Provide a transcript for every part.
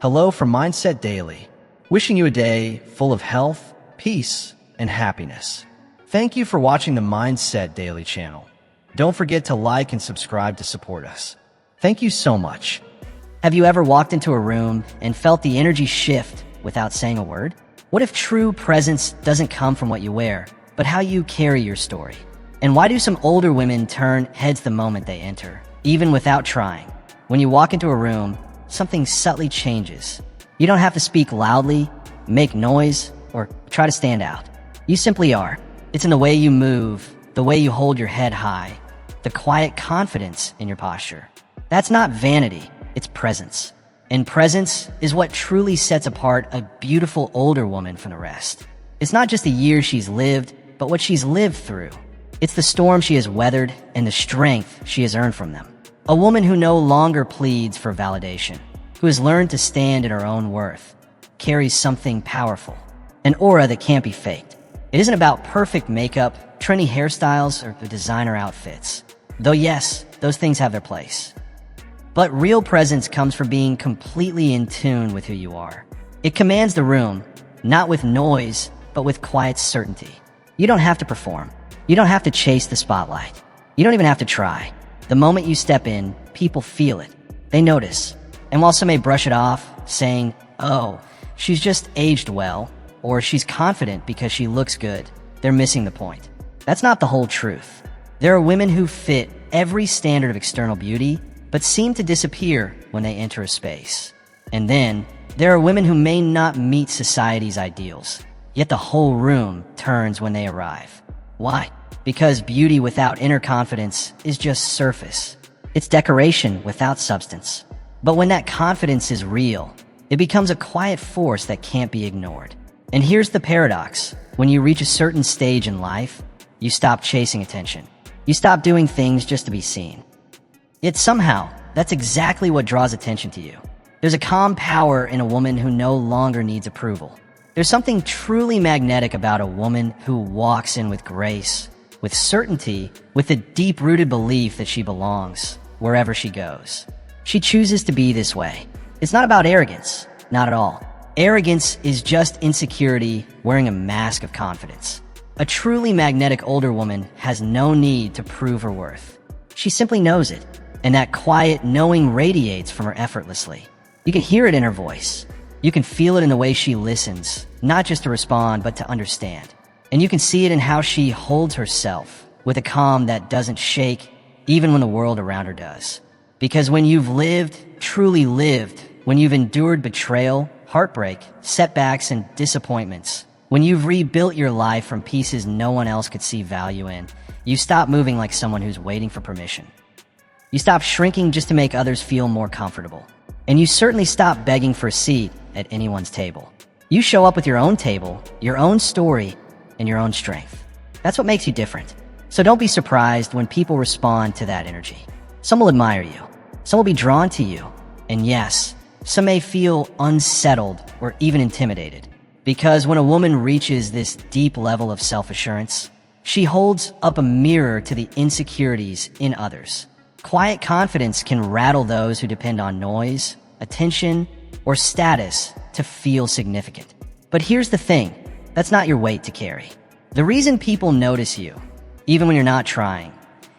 Hello from Mindset Daily, wishing you a day full of health, peace, and happiness. Thank you for watching the Mindset Daily channel. Don't forget to like and subscribe to support us. Thank you so much. Have you ever walked into a room and felt the energy shift without saying a word? What if true presence doesn't come from what you wear, but how you carry your story? And why do some older women turn heads the moment they enter, even without trying? When you walk into a room, something subtly changes. You don't have to speak loudly, make noise, or try to stand out. You simply are. It's in the way you move, the way you hold your head high, the quiet confidence in your posture. That's not vanity, it's presence. And presence is what truly sets apart a beautiful older woman from the rest. It's not just the years she's lived, but what she's lived through. It's the storm she has weathered and the strength she has earned from them. A woman who no longer pleads for validation, who has learned to stand in her own worth, carries something powerful, an aura that can't be faked. It isn't about perfect makeup, trendy hairstyles, or the designer outfits. Though yes, those things have their place. But real presence comes from being completely in tune with who you are. It commands the room, not with noise, but with quiet certainty. You don't have to perform. You don't have to chase the spotlight. You don't even have to try. The moment you step in, people feel it. They notice. And while some may brush it off, saying, "Oh, she's just aged well," or "she's confident because she looks good," they're missing the point. That's not the whole truth. There are women who fit every standard of external beauty, but seem to disappear when they enter a space. And then, there are women who may not meet society's ideals, yet the whole room turns when they arrive. Why? Because beauty without inner confidence is just surface. It's decoration without substance. But when that confidence is real, it becomes a quiet force that can't be ignored. And here's the paradox. When you reach a certain stage in life, you stop chasing attention. You stop doing things just to be seen. Yet somehow, that's exactly what draws attention to you. There's a calm power in a woman who no longer needs approval. There's something truly magnetic about a woman who walks in with grace, with certainty, with a deep-rooted belief that she belongs wherever she goes. She chooses to be this way. It's not about arrogance, not at all. Arrogance is just insecurity wearing a mask of confidence. A truly magnetic older woman has no need to prove her worth. She simply knows it, and that quiet knowing radiates from her effortlessly. You can hear it in her voice. You can feel it in the way she listens, not just to respond, but to understand. And you can see it in how she holds herself, with a calm that doesn't shake, even when the world around her does. Because when you've lived, truly lived, when you've endured betrayal, heartbreak, setbacks, and disappointments, when you've rebuilt your life from pieces no one else could see value in, you stop moving like someone who's waiting for permission. You stop shrinking just to make others feel more comfortable. And you certainly stop begging for a seat at anyone's table. You show up with your own table, your own story, and your own strength. That's what makes you different. So don't be surprised when people respond to that energy. Some will admire you. Some will be drawn to you. And yes, some may feel unsettled or even intimidated. Because when a woman reaches this deep level of self-assurance, she holds up a mirror to the insecurities in others. Quiet confidence can rattle those who depend on noise, attention, or status to feel significant. But here's the thing, that's not your weight to carry. The reason people notice you, even when you're not trying,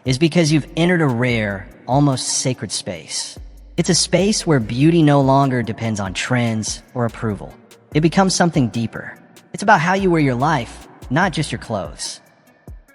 is because you've entered a rare, almost sacred space. It's a space where beauty no longer depends on trends or approval. It becomes something deeper. It's about how you wear your life, not just your clothes.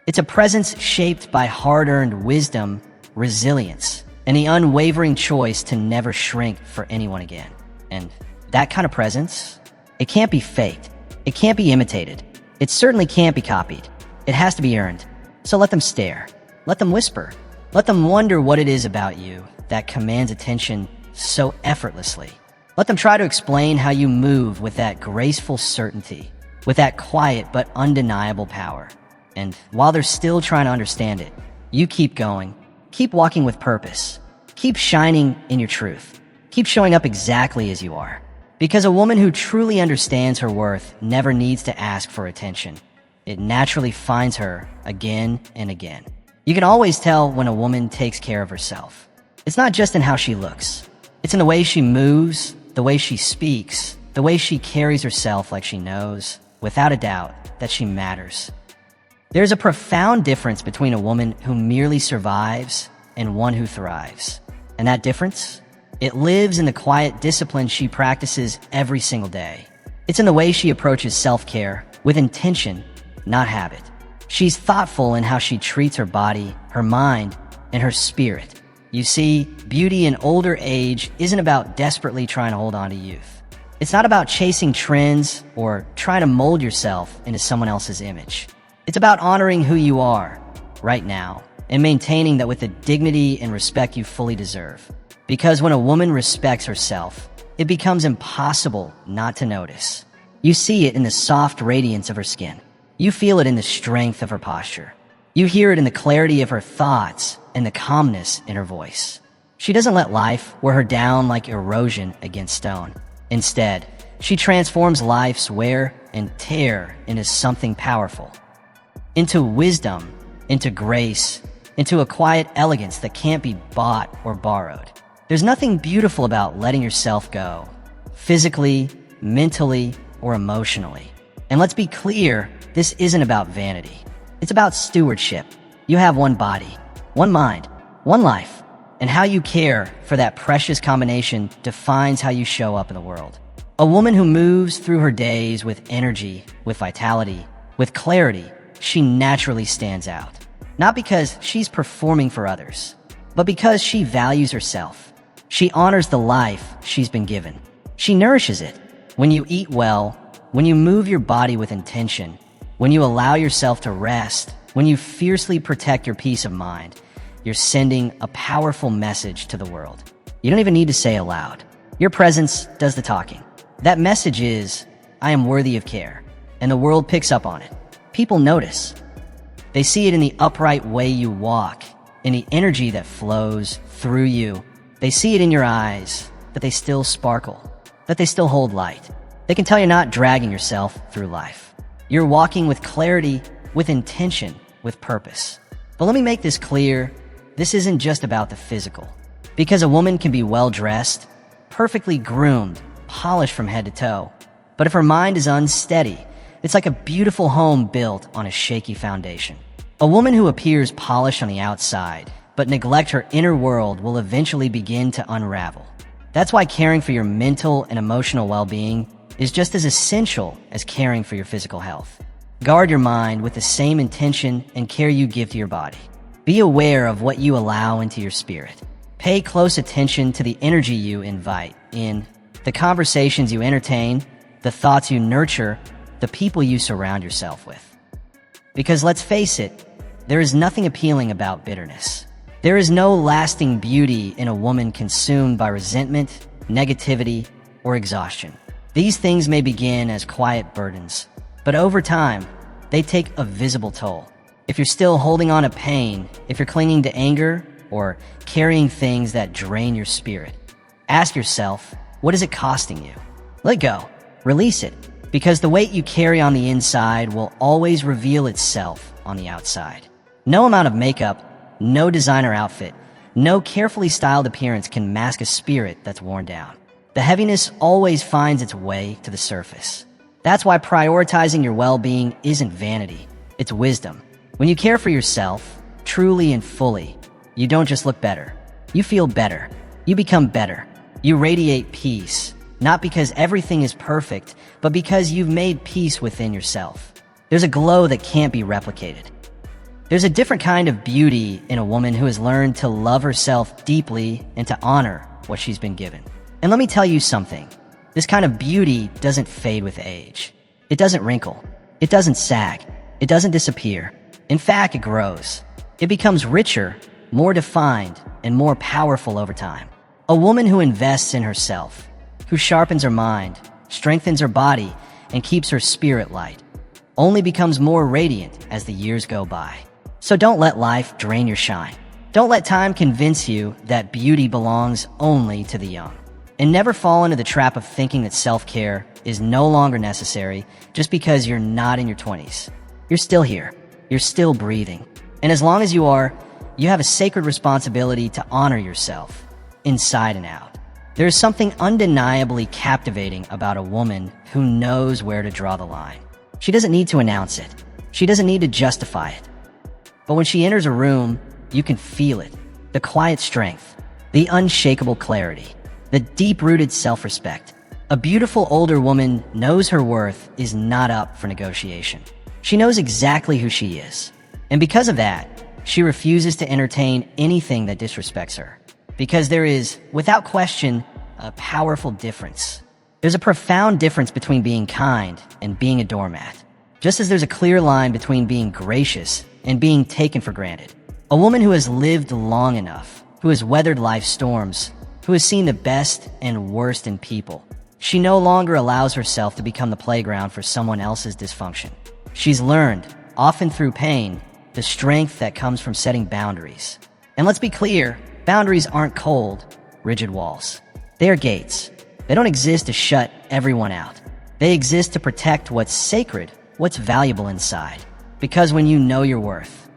It's a presence shaped by hard-earned wisdom, resilience, and the unwavering choice to never shrink for anyone again. And that kind of presence, it can't be faked. It can't be imitated. It certainly can't be copied. It has to be earned. So let them stare. Let them whisper. Let them wonder what it is about you that commands attention so effortlessly. Let them try to explain how you move with that graceful certainty, with that quiet but undeniable power. And while they're still trying to understand it, you keep going. Keep walking with purpose. Keep shining in your truth. Keep showing up exactly as you are. Because a woman who truly understands her worth never needs to ask for attention. It naturally finds her again and again. You can always tell when a woman takes care of herself. It's not just in how she looks. It's in the way she moves, the way she speaks, the way she carries herself like she knows, without a doubt, that she matters. There's a profound difference between a woman who merely survives and one who thrives. And that difference? It lives in the quiet discipline she practices every single day. It's in the way she approaches self-care with intention, not habit. She's thoughtful in how she treats her body, her mind, and her spirit. You see, beauty in older age isn't about desperately trying to hold on to youth. It's not about chasing trends or trying to mold yourself into someone else's image. It's about honoring who you are right now and maintaining that with the dignity and respect you fully deserve. Because when a woman respects herself, it becomes impossible not to notice. You see it in the soft radiance of her skin. You feel it in the strength of her posture. You hear it in the clarity of her thoughts and the calmness in her voice. She doesn't let life wear her down like erosion against stone. Instead, she transforms life's wear and tear into something powerful. Into wisdom, into grace, into a quiet elegance that can't be bought or borrowed. There's nothing beautiful about letting yourself go, physically, mentally, or emotionally. And let's be clear, this isn't about vanity. It's about stewardship. You have one body, one mind, one life, and how you care for that precious combination defines how you show up in the world. A woman who moves through her days with energy, with vitality, with clarity, she naturally stands out. Not because she's performing for others, but because she values herself. She honors the life she's been given. She nourishes it. When you eat well, when you move your body with intention, when you allow yourself to rest, when you fiercely protect your peace of mind, you're sending a powerful message to the world. You don't even need to say it aloud. Your presence does the talking. That message is, I am worthy of care, and the world picks up on it. People notice. They see it in the upright way you walk, in the energy that flows through you. They see it in your eyes, that they still sparkle, that they still hold light. They can tell you're not dragging yourself through life. You're walking with clarity, with intention, with purpose. But let me make this clear, this isn't just about the physical. Because a woman can be well-dressed, perfectly groomed, polished from head to toe. But if her mind is unsteady, it's like a beautiful home built on a shaky foundation. A woman who appears polished on the outside, but neglect her inner world will eventually begin to unravel. That's why caring for your mental and emotional well-being is just as essential as caring for your physical health. Guard your mind with the same intention and care you give to your body. Be aware of what you allow into your spirit. Pay close attention to the energy you invite in, the conversations you entertain, the thoughts you nurture, the people you surround yourself with. Because let's face it, there is nothing appealing about bitterness. There is no lasting beauty in a woman consumed by resentment, negativity, or exhaustion. These things may begin as quiet burdens, but over time, they take a visible toll. If you're still holding on to pain, if you're clinging to anger, or carrying things that drain your spirit, ask yourself, what is it costing you? Let go. Release it. Because the weight you carry on the inside will always reveal itself on the outside. No amount of makeup, no designer outfit, no carefully styled appearance can mask a spirit that's worn down. The heaviness always finds its way to the surface. That's why prioritizing your well-being isn't vanity, it's wisdom. When you care for yourself, truly and fully, you don't just look better. You feel better. You become better. You radiate peace, not because everything is perfect, but because you've made peace within yourself. There's a glow that can't be replicated. There's a different kind of beauty in a woman who has learned to love herself deeply and to honor what she's been given. And let me tell you something. This kind of beauty doesn't fade with age. It doesn't wrinkle. It doesn't sag. It doesn't disappear. In fact, it grows. It becomes richer, more defined, and more powerful over time. A woman who invests in herself, who sharpens her mind, strengthens her body, and keeps her spirit light, only becomes more radiant as the years go by. So don't let life drain your shine. Don't let time convince you that beauty belongs only to the young. And never fall into the trap of thinking that self-care is no longer necessary just because you're not in your 20s. You're still here. You're still breathing. And as long as you are, you have a sacred responsibility to honor yourself, inside and out. There is something undeniably captivating about a woman who knows where to draw the line. She doesn't need to announce it. She doesn't need to justify it. But when she enters a room, you can feel it. The quiet strength, the unshakable clarity, the deep-rooted self-respect. A beautiful older woman knows her worth is not up for negotiation. She knows exactly who she is. And because of that, she refuses to entertain anything that disrespects her. Because there is, without question, a powerful difference. There's a profound difference between being kind and being a doormat. Just as there's a clear line between being gracious and being taken for granted. A woman who has lived long enough, who has weathered life's storms, who has seen the best and worst in people. She no longer allows herself to become the playground for someone else's dysfunction. She's learned, often through pain, the strength that comes from setting boundaries. And let's be clear, boundaries aren't cold, rigid walls. They are gates. They don't exist to shut everyone out. They exist to protect what's sacred, what's valuable inside. Because when you know your worth,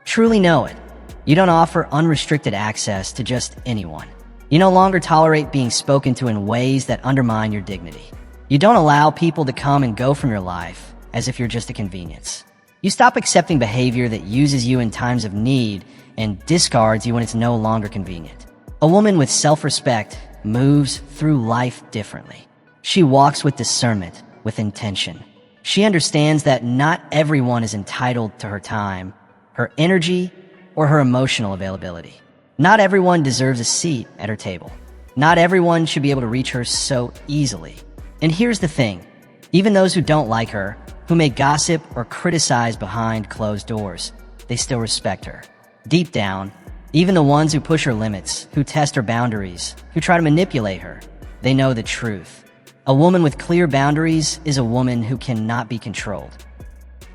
truly know it, you don't offer unrestricted access to just anyone. You no longer tolerate being spoken to in ways that undermine your dignity. You don't allow people to come and go from your life as if you're just a convenience. You stop accepting behavior that uses you in times of need and discards you when it's no longer convenient. A woman with self-respect moves through life differently. She walks with discernment, with intention. She understands that not everyone is entitled to her time, her energy, or her emotional availability. Not everyone deserves a seat at her table. Not everyone should be able to reach her so easily. And here's the thing. Even those who don't like her, who may gossip or criticize behind closed doors, they still respect her. Deep down, even the ones who push her limits, who test her boundaries, who try to manipulate her, they know the truth. A woman with clear boundaries is a woman who cannot be controlled.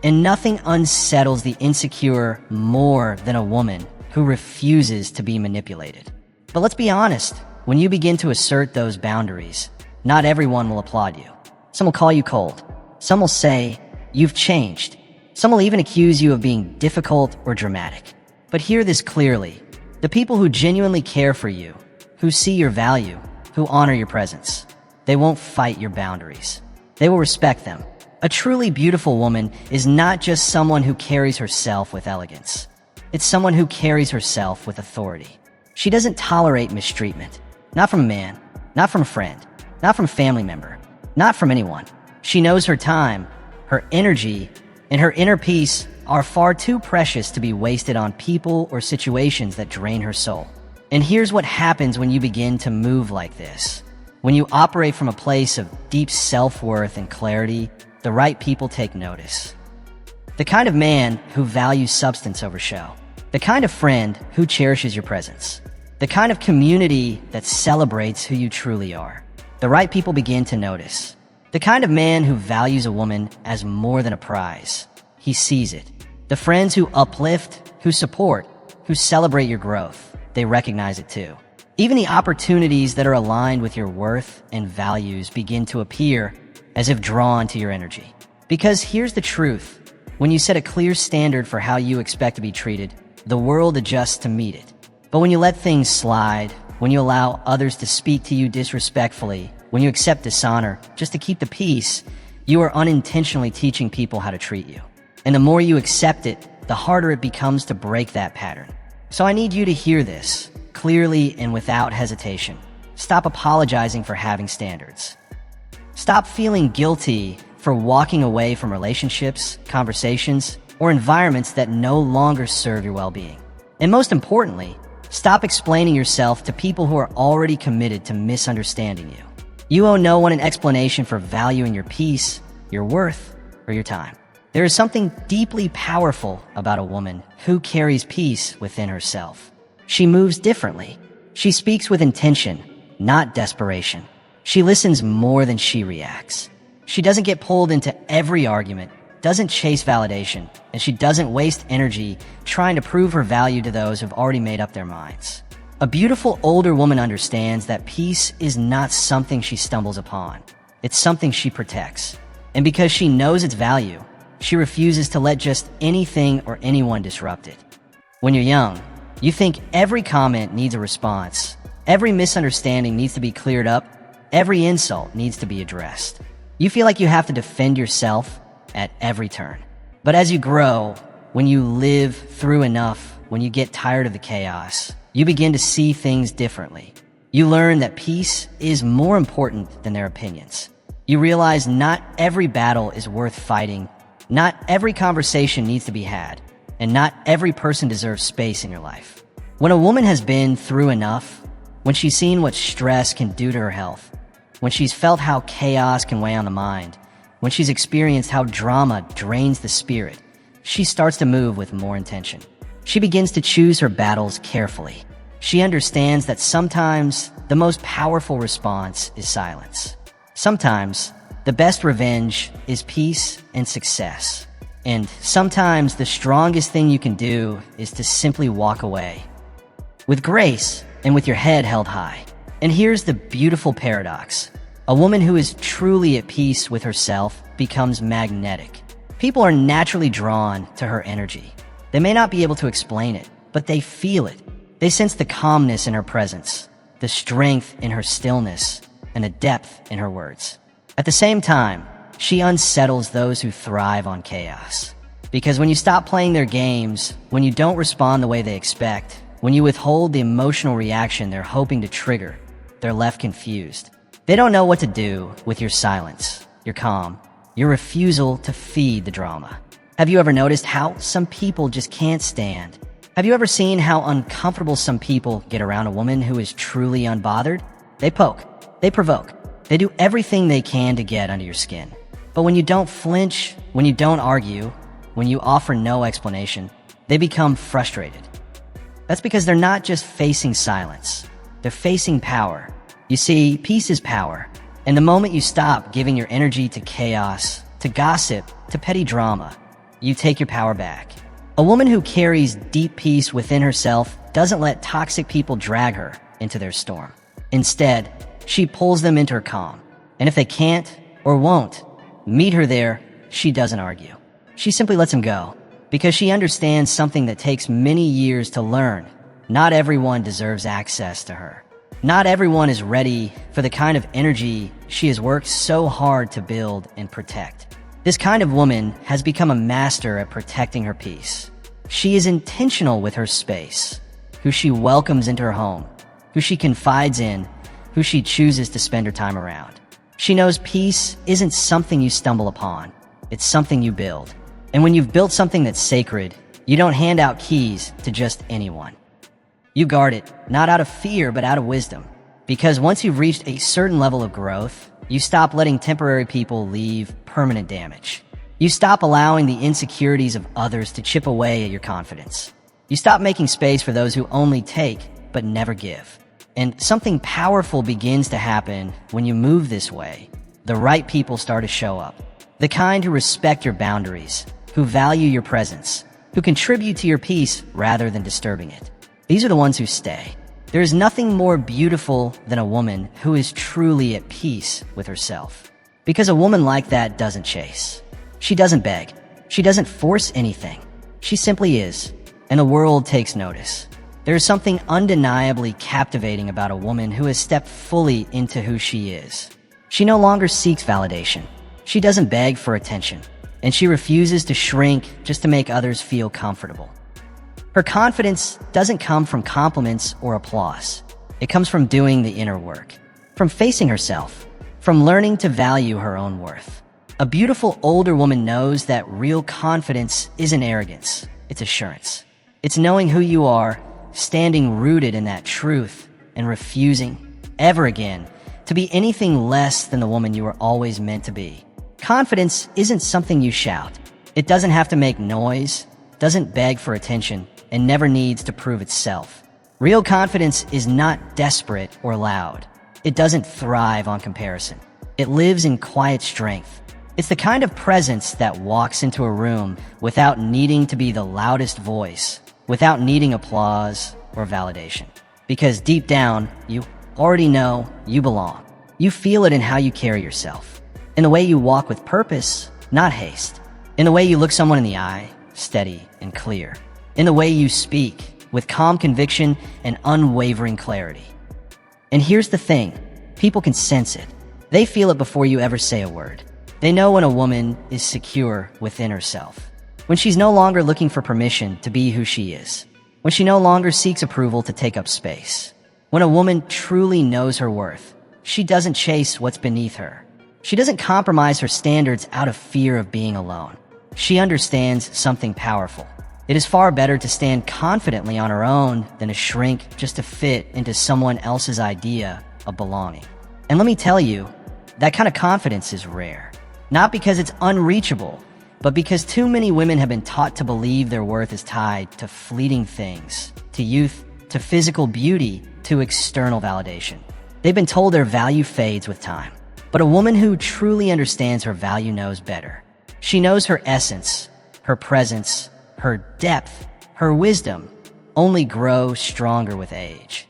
And nothing unsettles the insecure more than a woman who refuses to be manipulated. But let's be honest, when you begin to assert those boundaries, not everyone will applaud you. Some will call you cold. Some will say, you've changed. Some will even accuse you of being difficult or dramatic. But hear this clearly. The people who genuinely care for you, who see your value, who honor your presence, they won't fight your boundaries. They will respect them. A truly beautiful woman is not just someone who carries herself with elegance. It's someone who carries herself with authority. She doesn't tolerate mistreatment. Not from a man, not from a friend, not from a family member, not from anyone. She knows her time, her energy, and her inner peace are far too precious to be wasted on people or situations that drain her soul. And here's what happens when you begin to move like this. When you operate from a place of deep self-worth and clarity, the right people take notice. The kind of man who values substance over show. The kind of friend who cherishes your presence. The kind of community that celebrates who you truly are. The right people begin to notice. The kind of man who values a woman as more than a prize. He sees it. The friends who uplift, who support, who celebrate your growth, they recognize it too. Even the opportunities that are aligned with your worth and values begin to appear as if drawn to your energy. Because here's the truth. When you set a clear standard for how you expect to be treated, the world adjusts to meet it. But when you let things slide, when you allow others to speak to you disrespectfully, when you accept dishonor just to keep the peace, you are unintentionally teaching people how to treat you. And the more you accept it, the harder it becomes to break that pattern. So I need you to hear this clearly and without hesitation. Stop apologizing for having standards. Stop feeling guilty for walking away from relationships, conversations, or environments that no longer serve your well-being. And most importantly, stop explaining yourself to people who are already committed to misunderstanding you. You owe no one an explanation for valuing your peace, your worth, or your time. There is something deeply powerful about a woman who carries peace within herself. She moves differently. She speaks with intention, not desperation. She listens more than she reacts. She doesn't get pulled into every argument, doesn't chase validation, and she doesn't waste energy trying to prove her value to those who've already made up their minds. A beautiful older woman understands that peace is not something she stumbles upon. It's something she protects. And because she knows its value, she refuses to let just anything or anyone disrupt it. When you're young, you think every comment needs a response. Every misunderstanding needs to be cleared up. Every insult needs to be addressed. You feel like you have to defend yourself at every turn. But as you grow, when you live through enough, when you get tired of the chaos, you begin to see things differently. You learn that peace is more important than their opinions. You realize not every battle is worth fighting, not every conversation needs to be had, and not every person deserves space in your life. When a woman has been through enough, when she's seen what stress can do to her health, when she's felt how chaos can weigh on the mind, when she's experienced how drama drains the spirit, she starts to move with more intention. She begins to choose her battles carefully. She understands that sometimes the most powerful response is silence. Sometimes the best revenge is peace and success. And sometimes the strongest thing you can do is to simply walk away. With grace and with your head held high. And here's the beautiful paradox. A woman who is truly at peace with herself becomes magnetic. People are naturally drawn to her energy. They may not be able to explain it, but they feel it. They sense the calmness in her presence, the strength in her stillness, and the depth in her words. At the same time, she unsettles those who thrive on chaos. Because when you stop playing their games, when you don't respond the way they expect, when you withhold the emotional reaction they're hoping to trigger, they're left confused. They don't know what to do with your silence, your calm, your refusal to feed the drama. Have you ever noticed how some people just can't stand? Have you ever seen how uncomfortable some people get around a woman who is truly unbothered? They poke, they provoke, they do everything they can to get under your skin. But when you don't flinch, when you don't argue, when you offer no explanation, they become frustrated. That's because they're not just facing silence, they're facing power. You see, peace is power. And the moment you stop giving your energy to chaos, to gossip, to petty drama, you take your power back. A woman who carries deep peace within herself doesn't let toxic people drag her into their storm. Instead, she pulls them into her calm. And if they can't or won't meet her there, she doesn't argue. She simply lets them go because she understands something that takes many years to learn. Not everyone deserves access to her. Not everyone is ready for the kind of energy she has worked so hard to build and protect. This kind of woman has become a master at protecting her peace. She is intentional with her space, who she welcomes into her home, who she confides in, who she chooses to spend her time around. She knows peace isn't something you stumble upon, it's something you build. And when you've built something that's sacred, you don't hand out keys to just anyone. You guard it, not out of fear, but out of wisdom. Because once you've reached a certain level of growth, you stop letting temporary people leave permanent damage. You stop allowing the insecurities of others to chip away at your confidence. You stop making space for those who only take, but never give. And something powerful begins to happen when you move this way. The right people start to show up. The kind who respect your boundaries, who value your presence, who contribute to your peace rather than disturbing it. These are the ones who stay. There is nothing more beautiful than a woman who is truly at peace with herself. Because a woman like that doesn't chase. She doesn't beg. She doesn't force anything. She simply is, and the world takes notice. There is something undeniably captivating about a woman who has stepped fully into who she is. She no longer seeks validation. She doesn't beg for attention, and she refuses to shrink just to make others feel comfortable. Her confidence doesn't come from compliments or applause. It comes from doing the inner work, from facing herself, from learning to value her own worth. A beautiful older woman knows that real confidence isn't arrogance, it's assurance. It's knowing who you are, standing rooted in that truth, and refusing, ever again, to be anything less than the woman you were always meant to be. Confidence isn't something you shout. It doesn't have to make noise, doesn't beg for attention, and never needs to prove itself. Real confidence is not desperate or loud. It doesn't thrive on comparison. It lives in quiet strength. It's the kind of presence that walks into a room without needing to be the loudest voice, without needing applause or validation. Because deep down, you already know you belong. You feel it in how you carry yourself, in the way you walk with purpose, not haste, in the way you look someone in the eye, steady and clear, in the way you speak with calm conviction and unwavering clarity. And here's the thing, people can sense it. They feel it before you ever say a word. They know when a woman is secure within herself, when she's no longer looking for permission to be who she is, when she no longer seeks approval to take up space. When a woman truly knows her worth, she doesn't chase what's beneath her. She doesn't compromise her standards out of fear of being alone. She understands something powerful. It is far better to stand confidently on her own than to shrink just to fit into someone else's idea of belonging. And let me tell you, that kind of confidence is rare. Not because it's unreachable, but because too many women have been taught to believe their worth is tied to fleeting things, to youth, to physical beauty, to external validation. They've been told their value fades with time. But a woman who truly understands her value knows better. She knows her essence, her presence, her depth, her wisdom only grow stronger with age.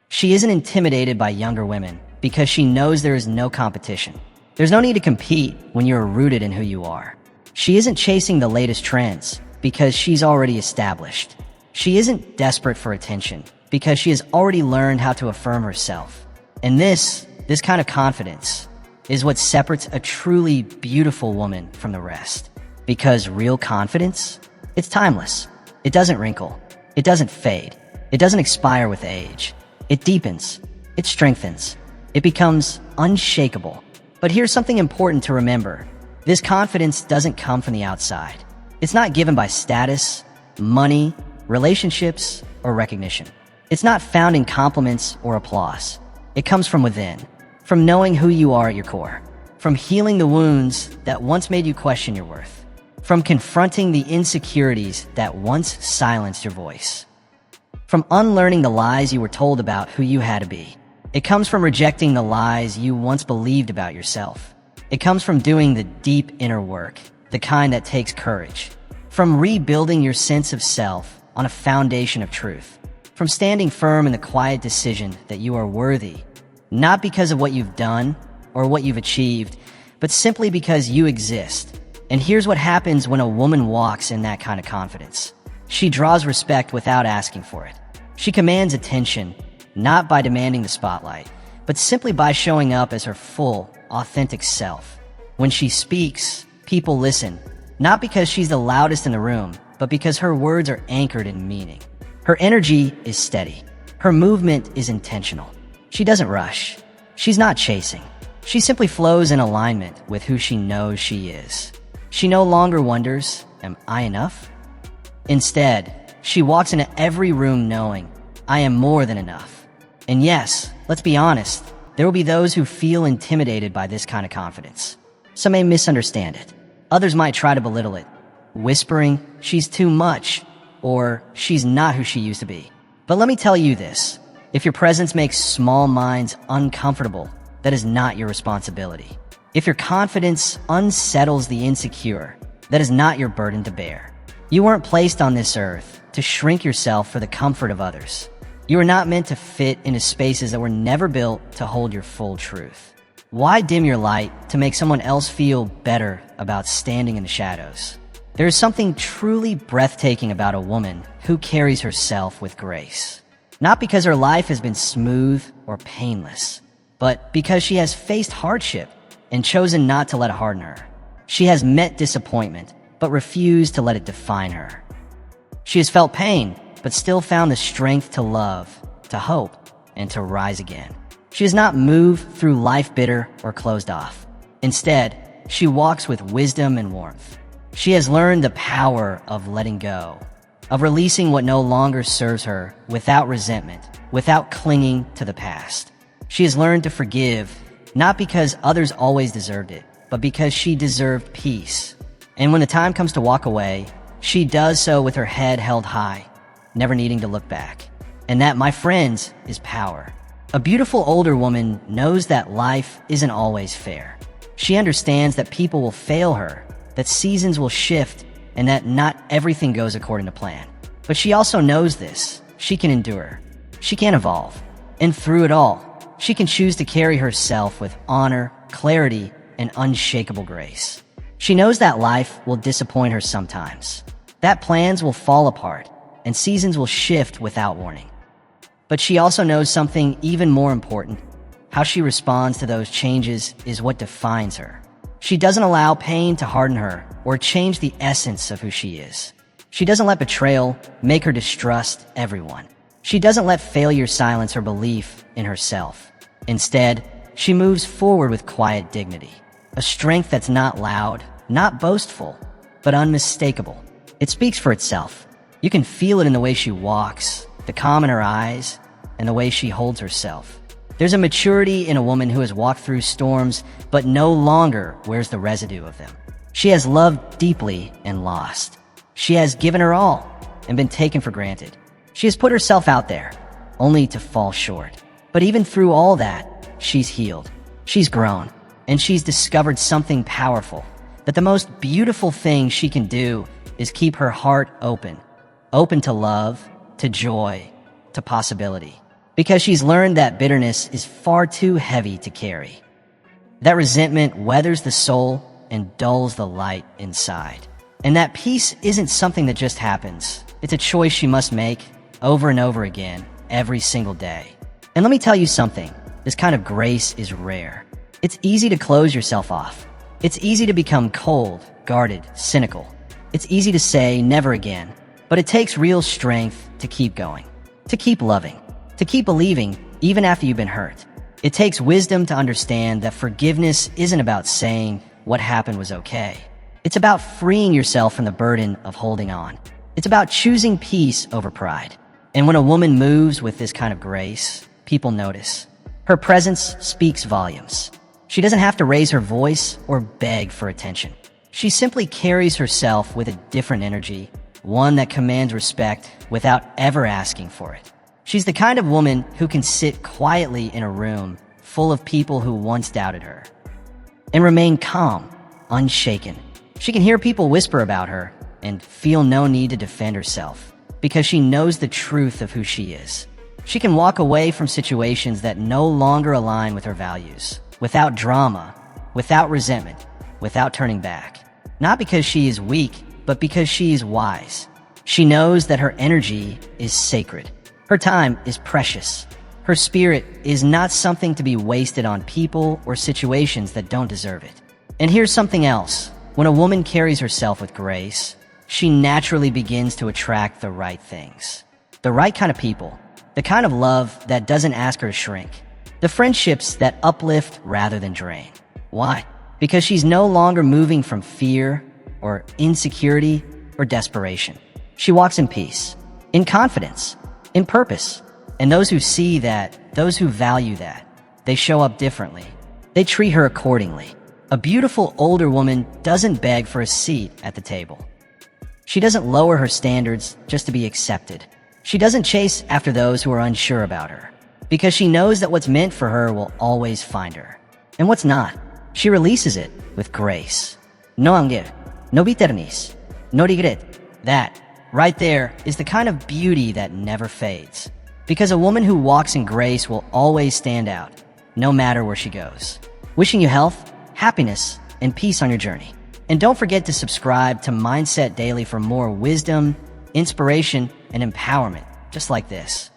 She isn't intimidated by younger women because she knows there is no competition. There's no need to compete when you're rooted in who you are. She isn't chasing the latest trends because she's already established. She isn't desperate for attention because she has already learned how to affirm herself. And this kind of confidence is what separates a truly beautiful woman from the rest. Because real confidence, it's timeless. It doesn't wrinkle. It doesn't fade. It doesn't expire with age. It deepens. It strengthens. It becomes unshakable. But here's something important to remember. This confidence doesn't come from the outside. It's not given by status, money, relationships, or recognition. It's not found in compliments or applause. It comes from within, from knowing who you are at your core, from healing the wounds that once made you question your worth, from confronting the insecurities that once silenced your voice, from unlearning the lies you were told about who you had to be. It comes from rejecting the lies you once believed about yourself. It comes from doing the deep inner work, the kind that takes courage, from rebuilding your sense of self on a foundation of truth, from standing firm in the quiet decision that you are worthy, not because of what you've done or what you've achieved, but simply because you exist. And here's what happens when a woman walks in that kind of confidence. She draws respect without asking for it. She commands attention, not by demanding the spotlight, but simply by showing up as her full, authentic self. When she speaks, people listen, not because she's the loudest in the room, but because her words are anchored in meaning. Her energy is steady. Her movement is intentional. She doesn't rush. She's not chasing. She simply flows in alignment with who she knows she is. She no longer wonders, am I enough? Instead, she walks into every room knowing, I am more than enough. And yes, let's be honest, there will be those who feel intimidated by this kind of confidence. Some may misunderstand it. Others might try to belittle it, whispering, she's too much, or she's not who she used to be. But let me tell you this, if your presence makes small minds uncomfortable, that is not your responsibility. If your confidence unsettles the insecure, that is not your burden to bear. You weren't placed on this earth to shrink yourself for the comfort of others. You are not meant to fit into spaces that were never built to hold your full truth. Why dim your light to make someone else feel better about standing in the shadows? There is something truly breathtaking about a woman who carries herself with grace. Not because her life has been smooth or painless, but because she has faced hardship and chosen not to let it harden her. She has met disappointment, but refused to let it define her. She has felt pain, but still found the strength to love, to hope, and to rise again. She has not moved through life bitter or closed off. Instead, she walks with wisdom and warmth. She has learned the power of letting go, of releasing what no longer serves her without resentment, without clinging to the past. She has learned to forgive, not because others always deserved it, but because she deserved peace. And when the time comes to walk away, she does so with her head held high, never needing to look back. And that, my friends, is power. A beautiful older woman knows that life isn't always fair. She understands that people will fail her, that seasons will shift, and that not everything goes according to plan. But she also knows this. She can endure. She can evolve. And through it all, she can choose to carry herself with honor, clarity, and unshakable grace. She knows that life will disappoint her sometimes, that plans will fall apart, and seasons will shift without warning. But she also knows something even more important. How she responds to those changes is what defines her. She doesn't allow pain to harden her or change the essence of who she is. She doesn't let betrayal make her distrust everyone. She doesn't let failure silence her belief in herself. Instead, she moves forward with quiet dignity, a strength that's not loud, not boastful, but unmistakable. It speaks for itself. You can feel it in the way she walks, the calm in her eyes, and the way she holds herself. There's a maturity in a woman who has walked through storms but no longer wears the residue of them. She has loved deeply and lost. She has given her all and been taken for granted. She has put herself out there, only to fall short. But even through all that, she's healed. She's grown, and she's discovered something powerful. That the most beautiful thing she can do is keep her heart open. Open to love, to joy, to possibility. Because she's learned that bitterness is far too heavy to carry. That resentment weathers the soul and dulls the light inside. And that peace isn't something that just happens. It's a choice she must make over and over again, every single day. And let me tell you something, this kind of grace is rare. It's easy to close yourself off. It's easy to become cold, guarded, cynical. It's easy to say never again, but it takes real strength to keep going, to keep loving, to keep believing even after you've been hurt. It takes wisdom to understand that forgiveness isn't about saying what happened was okay. It's about freeing yourself from the burden of holding on. It's about choosing peace over pride. And when a woman moves with this kind of grace, people notice. Her presence speaks volumes. She doesn't have to raise her voice or beg for attention. She simply carries herself with a different energy, one that commands respect without ever asking for it. She's the kind of woman who can sit quietly in a room full of people who once doubted her and remain calm, unshaken. She can hear people whisper about her and feel no need to defend herself because she knows the truth of who she is. She can walk away from situations that no longer align with her values, without drama, without resentment, without turning back. Not because she is weak, but because she is wise. She knows that her energy is sacred. Her time is precious. Her spirit is not something to be wasted on people or situations that don't deserve it. And here's something else. When a woman carries herself with grace, she naturally begins to attract the right things. The right kind of people. The kind of love that doesn't ask her to shrink. The friendships that uplift rather than drain. Why? Because she's no longer moving from fear or insecurity or desperation. She walks in peace, in confidence, in purpose. And those who see that, those who value that, they show up differently. They treat her accordingly. A beautiful older woman doesn't beg for a seat at the table. She doesn't lower her standards just to be accepted. She doesn't chase after those who are unsure about her, because she knows that what's meant for her will always find her. And what's not, she releases it with grace. No anger, no bitterness, no regret. That, right there, is the kind of beauty that never fades. Because a woman who walks in grace will always stand out, no matter where she goes. Wishing you health, happiness, and peace on your journey. And don't forget to subscribe to Mindset Daily for more wisdom, inspiration, and empowerment, just like this.